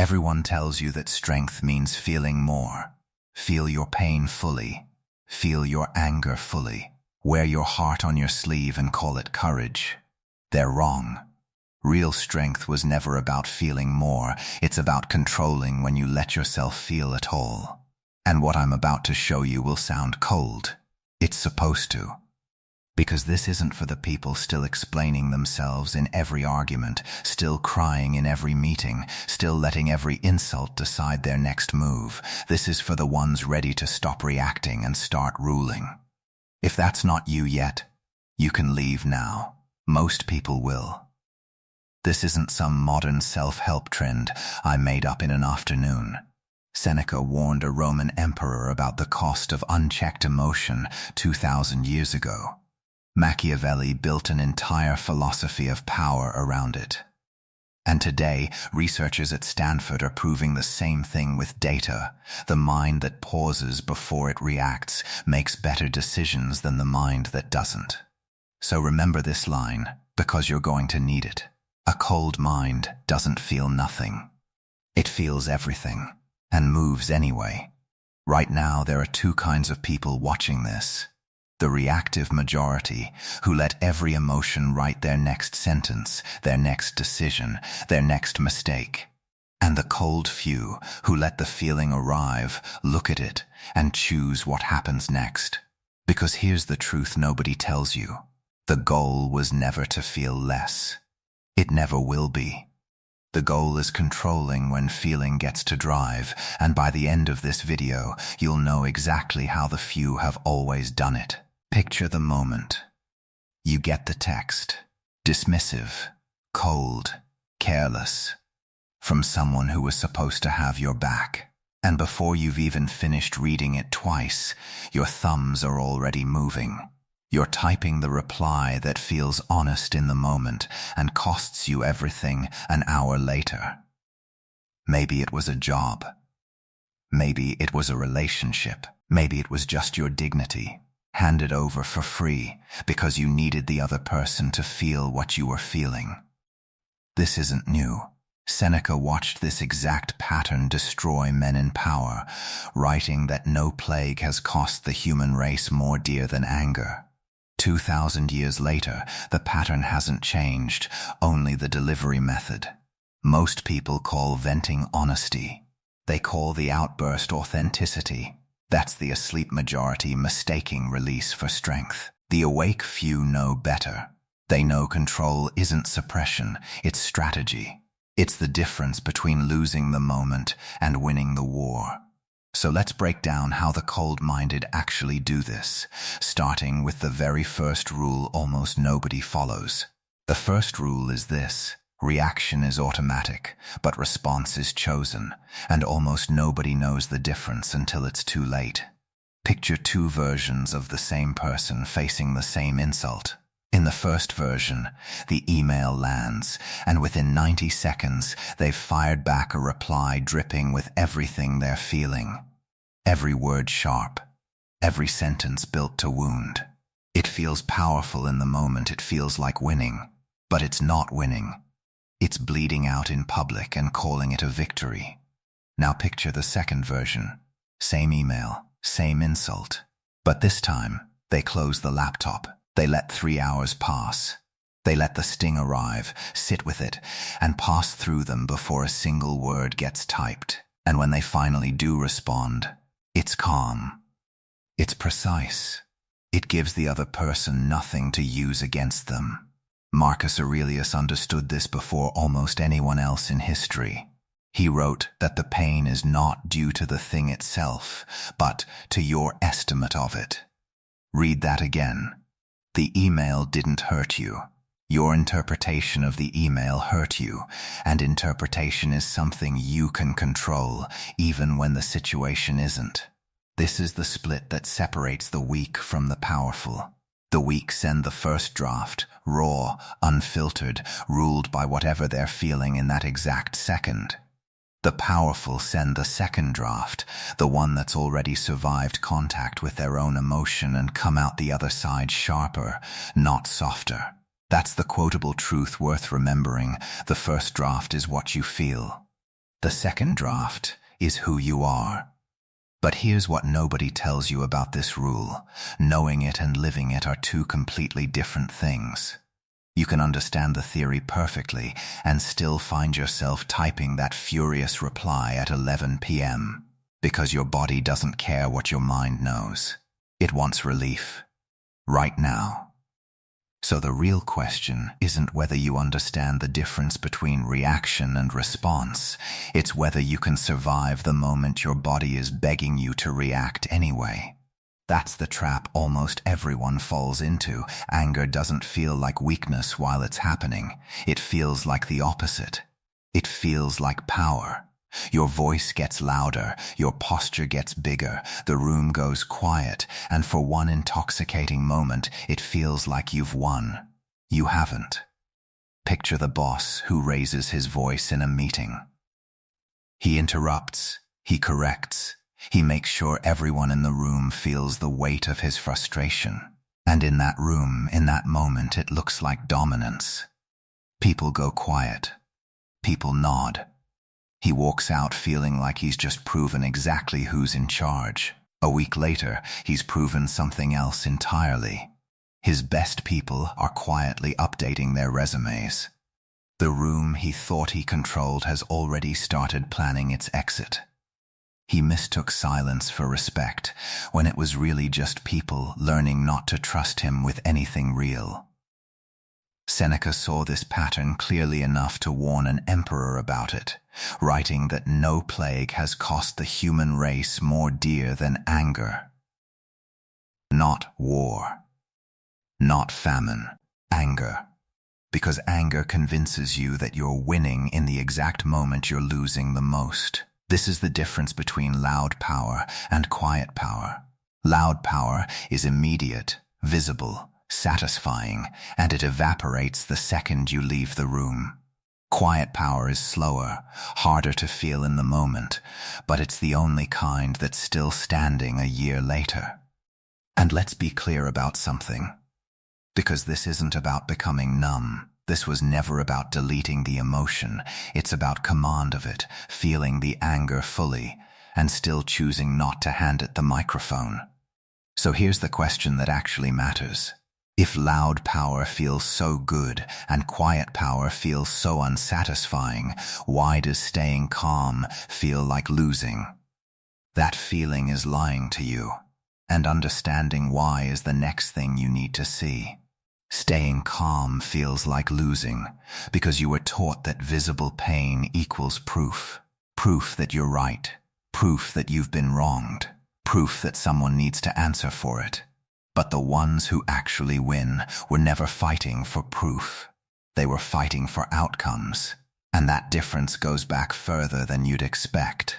Everyone tells you that strength means feeling more. Feel your pain fully. Feel your anger fully. Wear your heart on your sleeve and call it courage. They're wrong. Real strength was never about feeling more. It's about controlling when you let yourself feel at all. And what I'm about to show you will sound cold. It's supposed to. Because this isn't for the people still explaining themselves in every argument, still crying in every meeting, still letting every insult decide their next move. This is for the ones ready to stop reacting and start ruling. If that's not you yet, you can leave now. Most people will. This isn't some modern self-help trend I made up in an afternoon. Seneca warned a Roman emperor about the cost of unchecked emotion 2,000 years ago. Machiavelli built an entire philosophy of power around it. And today, researchers at Stanford are proving the same thing with data. The mind that pauses before it reacts makes better decisions than the mind that doesn't. So remember this line, because you're going to need it. A cold mind doesn't feel nothing. It feels everything, and moves anyway. Right now, there are two kinds of people watching this. The reactive majority, who let every emotion write their next sentence, their next decision, their next mistake. And the cold few, who let the feeling arrive, look at it, and choose what happens next. Because here's the truth nobody tells you. The goal was never to feel less. It never will be. The goal is controlling when feeling gets to drive, and by the end of this video, you'll know exactly how the few have always done it. Picture the moment. You get the text. Dismissive, cold, careless. From someone who was supposed to have your back. And before you've even finished reading it twice, your thumbs are already moving. You're typing the reply that feels honest in the moment and costs you everything an hour later. Maybe it was a job. Maybe it was a relationship. Maybe it was just your dignity, handed over for free because you needed the other person to feel what you were feeling. This isn't new. Seneca watched this exact pattern destroy men in power, writing that no plague has cost the human race more dear than anger. 2,000 years later, the pattern hasn't changed, only the delivery method. Most people call venting honesty. They call the outburst authenticity. That's the asleep majority mistaking release for strength. The awake few know better. They know control isn't suppression, it's strategy. It's the difference between losing the moment and winning the war. So let's break down how the cold-minded actually do this, starting with the very first rule almost nobody follows. The first rule is this: reaction is automatic, but response is chosen, and almost nobody knows the difference until it's too late. Picture two versions of the same person facing the same insult. In the first version, the email lands, and within 90 seconds, they've fired back a reply dripping with everything they're feeling. Every word sharp, every sentence built to wound. It feels powerful in the moment, it feels like winning, but it's not winning. It's bleeding out in public and calling it a victory. Now picture the second version. Same email, same insult. But this time, they close the laptop. They let 3 hours pass. They let the sting arrive, sit with it, and pass through them before a single word gets typed. And when they finally do respond, it's calm. It's precise. It gives the other person nothing to use against them. Marcus Aurelius understood this before almost anyone else in history. He wrote that the pain is not due to the thing itself, but to your estimate of it. Read that again. The email didn't hurt you. Your interpretation of the email hurt you, and interpretation is something you can control, even when the situation isn't. This is the split that separates the weak from the powerful. The weak send the first draft, raw, unfiltered, ruled by whatever they're feeling in that exact second. The powerful send the second draft, the one that's already survived contact with their own emotion and come out the other side sharper, not softer. That's the quotable truth worth remembering. The first draft is what you feel. The second draft is who you are. But here's what nobody tells you about this rule. Knowing it and living it are two completely different things. You can understand the theory perfectly and still find yourself typing that furious reply at 11 p.m. because your body doesn't care what your mind knows. It wants relief. Right now. So the real question isn't whether you understand the difference between reaction and response. It's whether you can survive the moment your body is begging you to react anyway. That's the trap almost everyone falls into. Anger doesn't feel like weakness while it's happening. It feels like the opposite. It feels like power. Your voice gets louder, your posture gets bigger, the room goes quiet, and for one intoxicating moment, it feels like you've won. You haven't. Picture the boss who raises his voice in a meeting. He interrupts, he corrects, he makes sure everyone in the room feels the weight of his frustration. And in that room, in that moment, it looks like dominance. People go quiet. People nod. He walks out feeling like he's just proven exactly who's in charge. A week later, he's proven something else entirely. His best people are quietly updating their resumes. The room he thought he controlled has already started planning its exit. He mistook silence for respect, when it was really just people learning not to trust him with anything real. Seneca saw this pattern clearly enough to warn an emperor about it, writing that no plague has cost the human race more dear than anger. Not war. Not famine. Anger. Because anger convinces you that you're winning in the exact moment you're losing the most. This is the difference between loud power and quiet power. Loud power is immediate, visible, satisfying, and it evaporates the second you leave the room. Quiet power is slower, harder to feel in the moment, but it's the only kind that's still standing a year later. And let's be clear about something. Because this isn't about becoming numb. This was never about deleting the emotion. It's about command of it, feeling the anger fully, and still choosing not to hand it the microphone. So here's the question that actually matters. If loud power feels so good and quiet power feels so unsatisfying, why does staying calm feel like losing? That feeling is lying to you, and understanding why is the next thing you need to see. Staying calm feels like losing because you were taught that visible pain equals proof. Proof that you're right. Proof that you've been wronged. Proof that someone needs to answer for it. But the ones who actually win were never fighting for proof. They were fighting for outcomes. And that difference goes back further than you'd expect.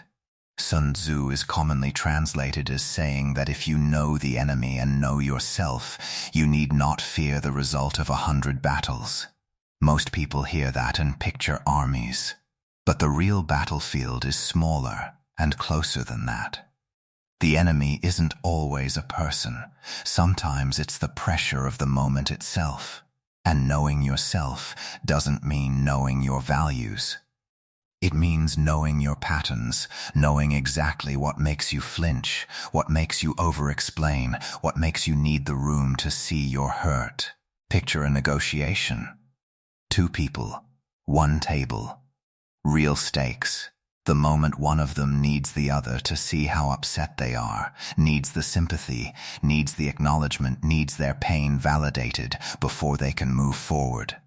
Sun Tzu is commonly translated as saying that if you know the enemy and know yourself, you need not fear the result of 100 battles. Most people hear that and picture armies. But the real battlefield is smaller and closer than that. The enemy isn't always a person. Sometimes it's the pressure of the moment itself. And knowing yourself doesn't mean knowing your values. It means knowing your patterns, knowing exactly what makes you flinch, what makes you over-explain, what makes you need the room to see you're hurt. Picture a negotiation. 2 people, 1 table. Real stakes. The moment one of them needs the other to see how upset they are, needs the sympathy, needs the acknowledgement, needs their pain validated before they can move forward.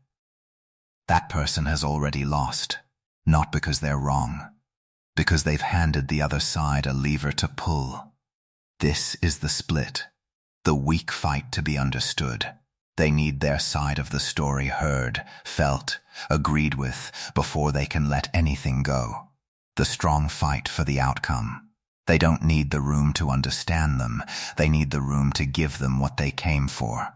That person has already lost. Not because they're wrong, because they've handed the other side a lever to pull. This is the split, the weak fight to be understood. They need their side of the story heard, felt, agreed with, before they can let anything go. The strong fight for the outcome. They don't need the room to understand them, they need the room to give them what they came for.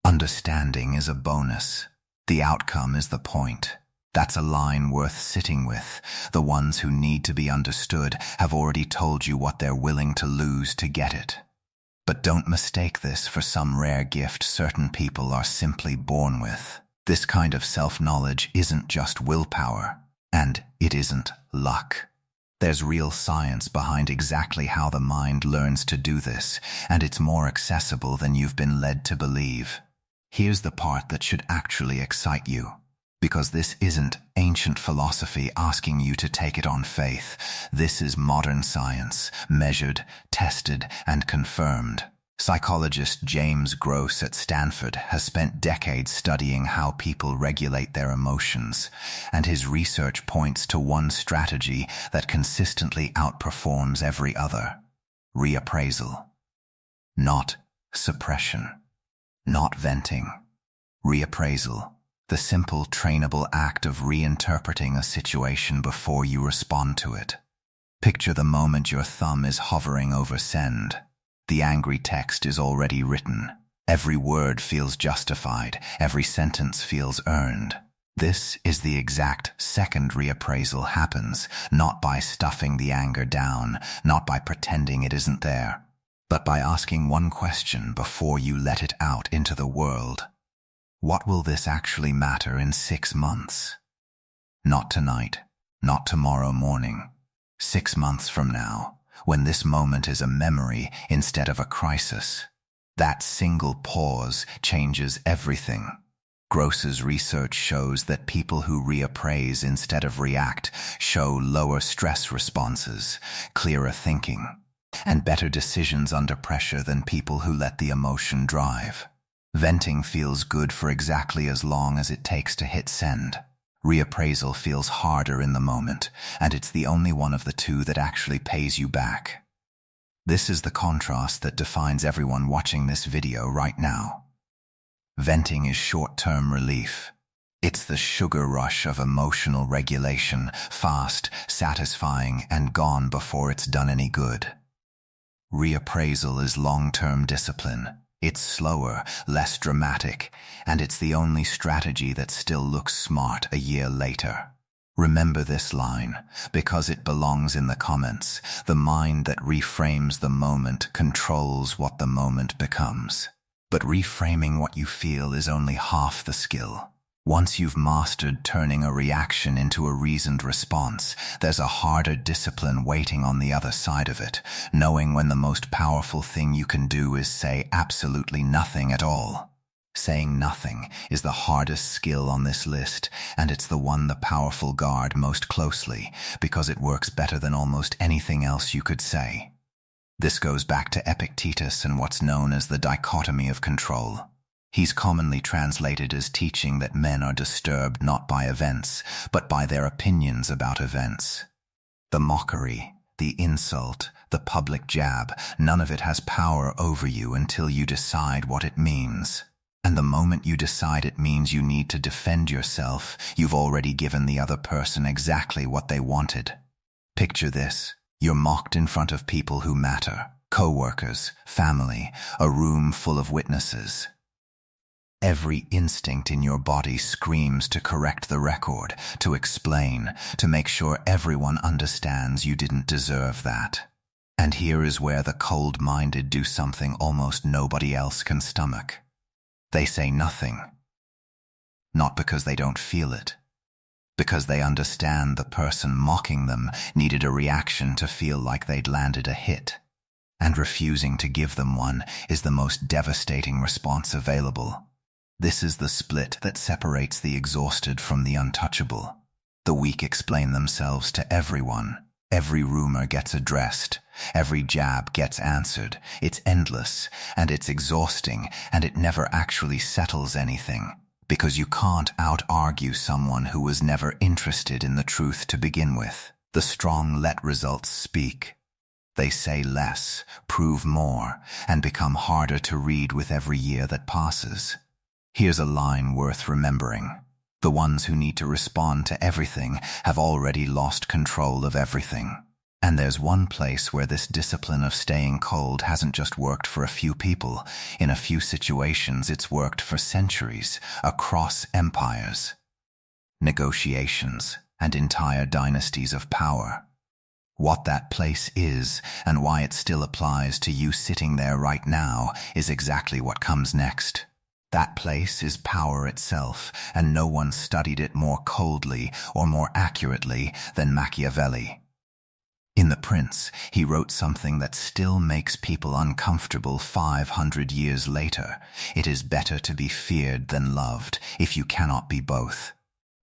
Understanding is a bonus. The outcome is the point. That's a line worth sitting with. The ones who need to be understood have already told you what they're willing to lose to get it. But don't mistake this for some rare gift certain people are simply born with. This kind of self-knowledge isn't just willpower, and it isn't luck. There's real science behind exactly how the mind learns to do this, and it's more accessible than you've been led to believe. Here's the part that should actually excite you, because this isn't ancient philosophy asking you to take it on faith. This is modern science, measured, tested, and confirmed. Psychologist James Gross at Stanford has spent decades studying how people regulate their emotions, and his research points to one strategy that consistently outperforms every other: reappraisal. Not suppression. Not venting. Reappraisal. The simple, trainable act of reinterpreting a situation before you respond to it. Picture the moment your thumb is hovering over send. The angry text is already written. Every word feels justified. Every sentence feels earned. This is the exact second reappraisal happens, not by stuffing the anger down, not by pretending it isn't there, but by asking one question before you let it out into the world. What will this actually matter in 6 months? Not tonight, not tomorrow morning. 6 months from now, when this moment is a memory instead of a crisis. That single pause changes everything. Gross's research shows that people who reappraise instead of react show lower stress responses, clearer thinking, and better decisions under pressure than people who let the emotion drive. Venting feels good for exactly as long as it takes to hit send. Reappraisal feels harder in the moment, and it's the only one of the two that actually pays you back. This is the contrast that defines everyone watching this video right now. Venting is short-term relief. It's the sugar rush of emotional regulation, fast, satisfying, and gone before it's done any good. Reappraisal is long-term discipline. It's slower, less dramatic, and it's the only strategy that still looks smart a year later. Remember this line, because it belongs in the comments. The mind that reframes the moment controls what the moment becomes. But reframing what you feel is only half the skill. Once you've mastered turning a reaction into a reasoned response, there's a harder discipline waiting on the other side of it, knowing when the most powerful thing you can do is say absolutely nothing at all. Saying nothing is the hardest skill on this list, and it's the one the powerful guard most closely, because it works better than almost anything else you could say. This goes back to Epictetus and what's known as the dichotomy of control. He's commonly translated as teaching that men are disturbed not by events, but by their opinions about events. The mockery, the insult, the public jab, none of it has power over you until you decide what it means. And the moment you decide it means you need to defend yourself, you've already given the other person exactly what they wanted. Picture this. You're mocked in front of people who matter, co-workers, family, a room full of witnesses. Every instinct in your body screams to correct the record, to explain, to make sure everyone understands you didn't deserve that. And here is where the cold-minded do something almost nobody else can stomach. They say nothing. Not because they don't feel it, because they understand the person mocking them needed a reaction to feel like they'd landed a hit. And refusing to give them one is the most devastating response available. This is the split that separates the exhausted from the untouchable. The weak explain themselves to everyone. Every rumor gets addressed. Every jab gets answered. It's endless, and it's exhausting, and it never actually settles anything. Because you can't out-argue someone who was never interested in the truth to begin with. The strong let results speak. They say less, prove more, and become harder to read with every year that passes. Here's a line worth remembering. The ones who need to respond to everything have already lost control of everything. And there's one place where this discipline of staying cold hasn't just worked for a few people. In a few situations, it's worked for centuries, across empires. Negotiations and entire dynasties of power. What that place is, and why it still applies to you sitting there right now, is exactly what comes next. That place is power itself, and no one studied it more coldly or more accurately than Machiavelli. In The Prince, he wrote something that still makes people uncomfortable 500 years later. It is better to be feared than loved if you cannot be both.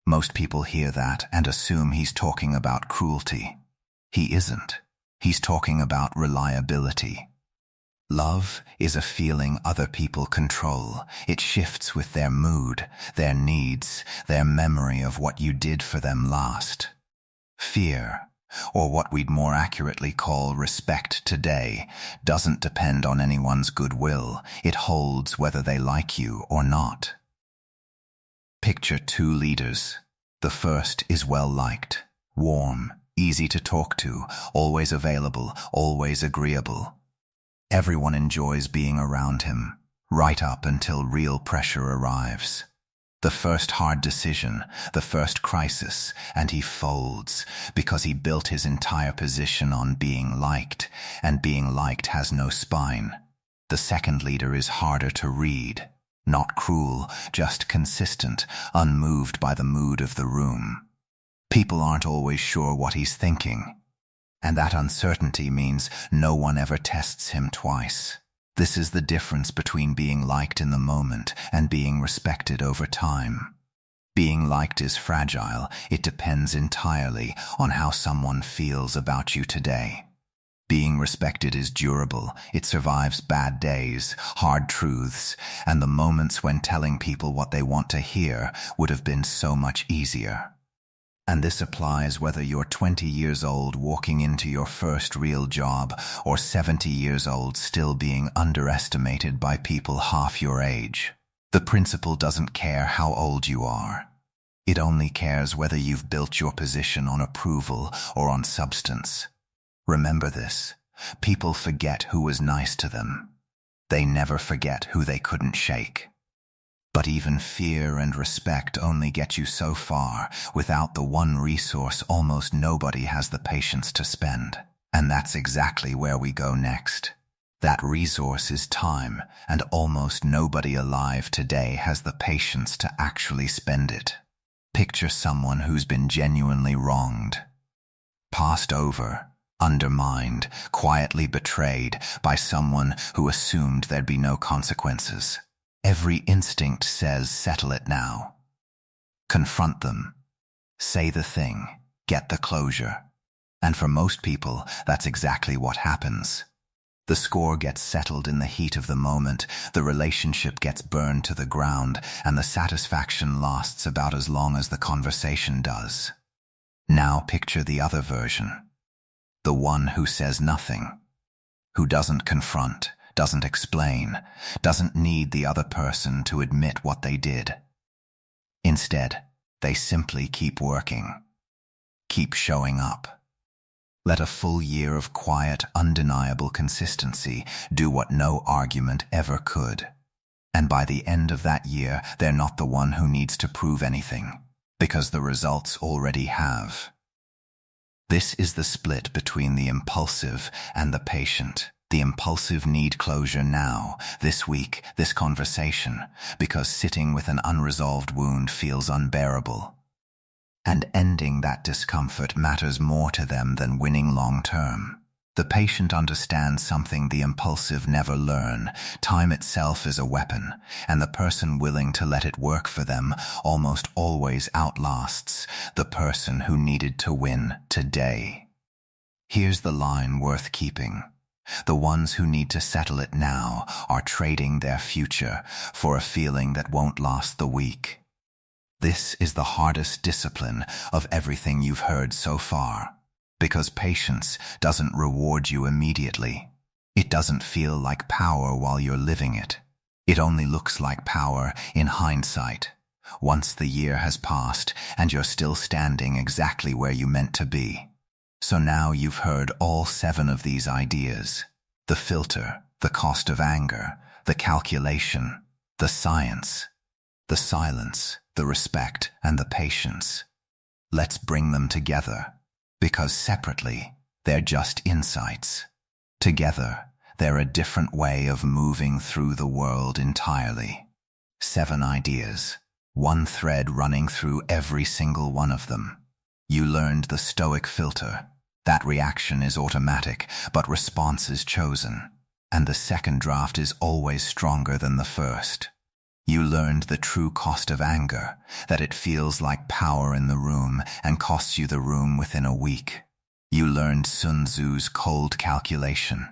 Most people hear that and assume he's talking about cruelty. He isn't. He's talking about reliability. Love is a feeling other people control. It shifts with their mood, their needs, their memory of what you did for them last. Fear, or what we'd more accurately call respect today, doesn't depend on anyone's goodwill. It holds whether they like you or not. Picture two leaders. The first is well-liked, warm, easy to talk to, always available, always agreeable. Everyone enjoys being around him, right up until real pressure arrives. The first hard decision, the first crisis, and he folds because he built his entire position on being liked, and being liked has no spine. The second leader is harder to read. Not cruel, just consistent, unmoved by the mood of the room. People aren't always sure what he's thinking, and that uncertainty means no one ever tests him twice. This is the difference between being liked in the moment and being respected over time. Being liked is fragile. It depends entirely on how someone feels about you today. Being respected is durable. It survives bad days, hard truths, and the moments when telling people what they want to hear would have been so much easier. And this applies whether you're 20 years old walking into your first real job or 70 years old still being underestimated by people half your age. The principle doesn't care how old you are. It only cares whether you've built your position on approval or on substance. Remember this. People forget who was nice to them. They never forget who they couldn't shake. But even fear and respect only get you so far. Without the one resource almost nobody has the patience to spend. And that's exactly where we go next. That resource is time, and almost nobody alive today has the patience to actually spend it. Picture someone who's been genuinely wronged, passed over, undermined, quietly betrayed by someone who assumed there'd be no consequences. Every instinct says, settle it now. Confront them. Say the thing. Get the closure. And for most people, that's exactly what happens. The score gets settled in the heat of the moment, the relationship gets burned to the ground, and the satisfaction lasts about as long as the conversation does. Now picture the other version. The one who says nothing, who doesn't confront, doesn't explain, doesn't need the other person to admit what they did. Instead, they simply keep working, keep showing up. Let a full year of quiet, undeniable consistency do what no argument ever could. And by the end of that year, they're not the one who needs to prove anything, because the results already have. This is the split between the impulsive and the patient. The impulsive need closure now, this week, this conversation, because sitting with an unresolved wound feels unbearable. And ending that discomfort matters more to them than winning long term. The patient understands something the impulsive never learn. Time itself is a weapon, and the person willing to let it work for them almost always outlasts the person who needed to win today. Here's the line worth keeping. The ones who need to settle it now are trading their future for a feeling that won't last the week. This is the hardest discipline of everything you've heard so far, because patience doesn't reward you immediately. It doesn't feel like power while you're living it. It only looks like power in hindsight, once the year has passed and you're still standing exactly where you meant to be. So now you've heard all 7 of these ideas: the filter, the cost of anger, the calculation, the science, the silence, the respect, and the patience. Let's bring them together, because separately, they're just insights. Together, they're a different way of moving through the world entirely. 7 ideas, one thread running through every single one of them. You learned the Stoic filter, That reaction is automatic, but response is chosen. And the second draft is always stronger than the first. You learned the true cost of anger, that it feels like power in the room and costs you the room within a week. You learned Sun Tzu's cold calculation,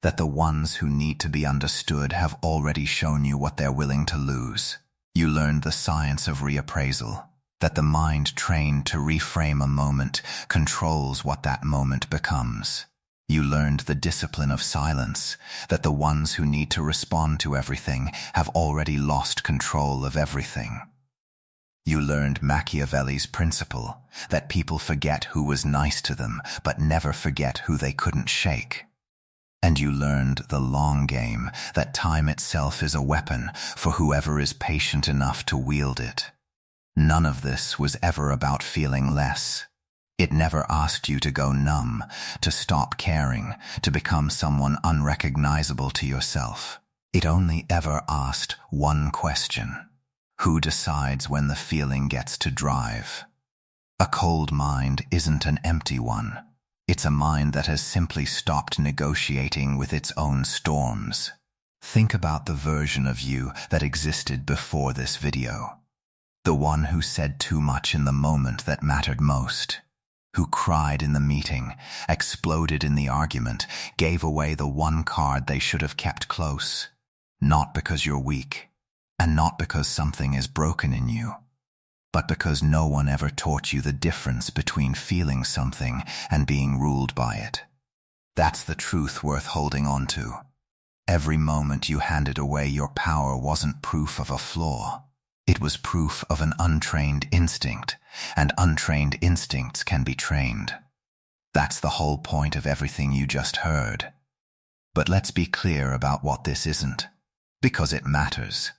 that the ones who need to be understood have already shown you what they're willing to lose. You learned the science of reappraisal, that the mind trained to reframe a moment controls what that moment becomes. You learned the discipline of silence, that the ones who need to respond to everything have already lost control of everything. You learned Machiavelli's principle, that people forget who was nice to them, but never forget who they couldn't shake. And you learned the long game, that time itself is a weapon for whoever is patient enough to wield it. None of this was ever about feeling less. It never asked you to go numb, to stop caring, to become someone unrecognizable to yourself. It only ever asked one question: who decides when the feeling gets to drive? A cold mind isn't an empty one. It's a mind that has simply stopped negotiating with its own storms. Think about the version of you that existed before this video. The one who said too much in the moment that mattered most. Who cried in the meeting, exploded in the argument, gave away the one card they should have kept close. Not because you're weak, and not because something is broken in you, but because no one ever taught you the difference between feeling something and being ruled by it. That's the truth worth holding on to. Every moment you handed away your power wasn't proof of a flaw. It was proof of an untrained instinct, and untrained instincts can be trained. That's the whole point of everything you just heard. But let's be clear about what this isn't, because it matters.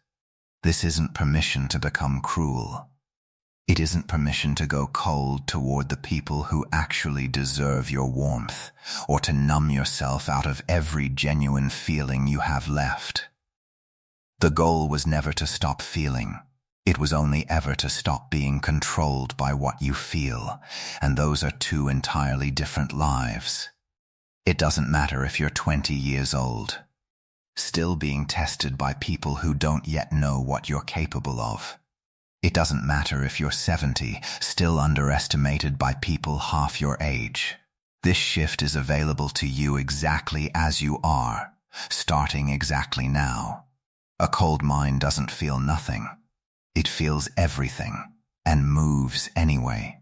This isn't permission to become cruel. It isn't permission to go cold toward the people who actually deserve your warmth, or to numb yourself out of every genuine feeling you have left. The goal was never to stop feeling. It was only ever to stop being controlled by what you feel, and those are two entirely different lives. It doesn't matter if you're 20 years old, still being tested by people who don't yet know what you're capable of. It doesn't matter if you're 70, still underestimated by people half your age. This shift is available to you exactly as you are, starting exactly now. A cold mind doesn't feel nothing. It feels everything, and moves anyway.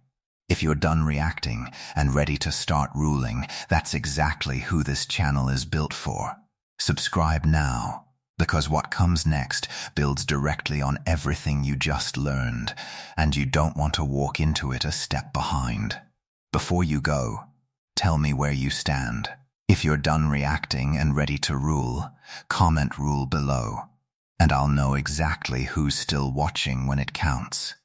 If you're done reacting and ready to start ruling, that's exactly who this channel is built for. Subscribe now, because what comes next builds directly on everything you just learned, and you don't want to walk into it a step behind. Before you go, tell me where you stand. If you're done reacting and ready to rule, comment rule below. And I'll know exactly who's still watching when it counts.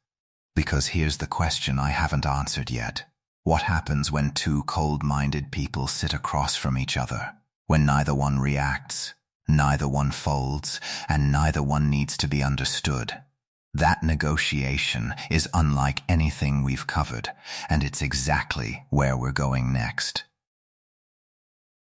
Because here's the question I haven't answered yet. What happens when two cold-minded people sit across from each other? When neither one reacts, neither one folds, and neither one needs to be understood? That negotiation is unlike anything we've covered, and it's exactly where we're going next.